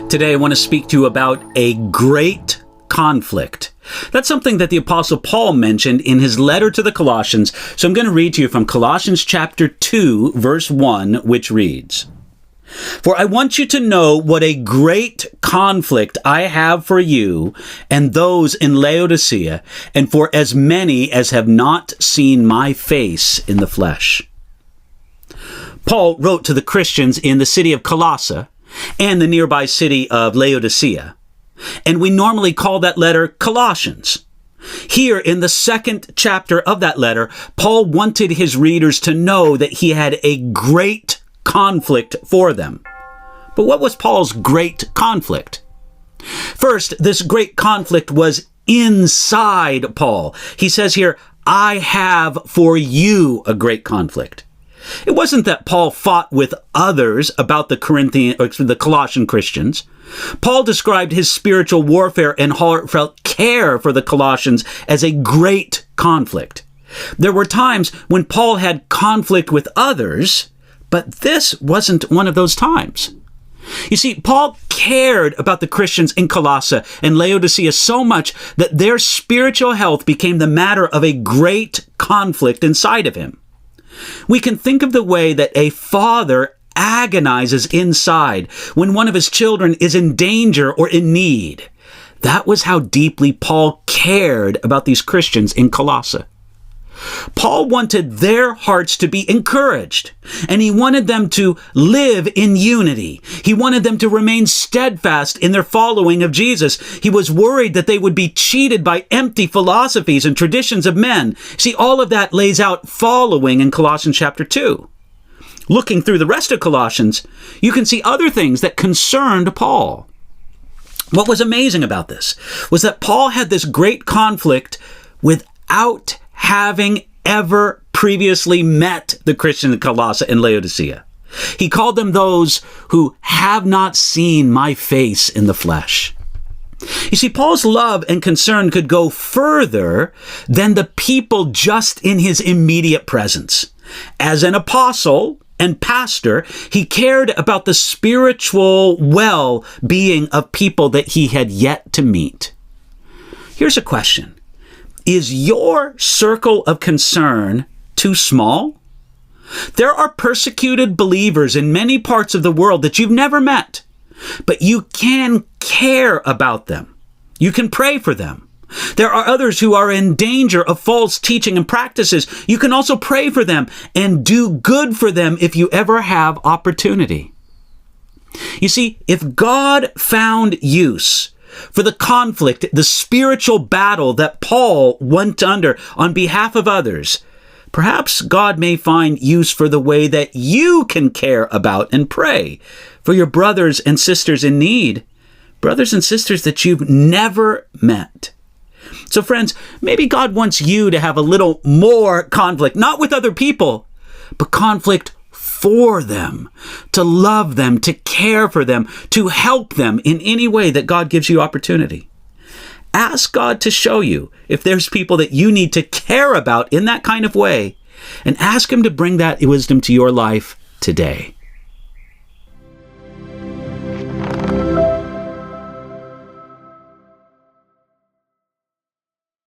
Today I want to speak to you about a great conflict. That's something that the Apostle Paul mentioned in his letter to the Colossians. So I'm going to read to you from Colossians chapter 2, verse 1, which reads, "For I want you to know what a great conflict I have for you and those in Laodicea, and for as many as have not seen my face in the flesh." Paul wrote to the Christians in the city of Colossae and the nearby city of Laodicea. And we normally call that letter Colossians. Here in the second chapter of that letter, Paul wanted his readers to know that he had a great conflict for them. But what was Paul's great conflict? First, this great conflict was inside Paul. He says here, "I have for you a great conflict." It wasn't that Paul fought with others about the Colossian Christians. Paul described his spiritual warfare and heartfelt care for the Colossians as a great conflict. There were times when Paul had conflict with others, but this wasn't one of those times. You see, Paul cared about the Christians in Colossae and Laodicea so much that their spiritual health became the matter of a great conflict inside of him. We can think of the way that a father agonizes inside when one of his children is in danger or in need. That was how deeply Paul cared about these Christians in Colossae. Paul wanted their hearts to be encouraged, and he wanted them to live in unity. He wanted them to remain steadfast in their following of Jesus. He was worried that they would be cheated by empty philosophies and traditions of men. See, all of that lays out following in Colossians chapter 2. Looking through the rest of Colossians, you can see other things that concerned Paul. What was amazing about this was that Paul had this great conflict without having ever previously met the Christians in Colossae and Laodicea. He called them those who have not seen my face in the flesh. You see, Paul's love and concern could go further than the people just in his immediate presence. As an apostle and pastor, he cared about the spiritual well-being of people that he had yet to meet. Here's a question. Is your circle of concern too small? There are persecuted believers in many parts of the world that you've never met, but you can care about them. You can pray for them. There are others who are in danger of false teaching and practices. You can also pray for them and do good for them if you ever have opportunity. You see, if God found use for the conflict, the spiritual battle that Paul went under on behalf of others, perhaps God may find use for the way that you can care about and pray for your brothers and sisters in need, brothers and sisters that you've never met. So friends, maybe God wants you to have a little more conflict, not with other people, but conflict for them, to love them, to care for them, to help them in any way that God gives you opportunity. Ask God to show you if there's people that you need to care about in that kind of way, and ask Him to bring that wisdom to your life today.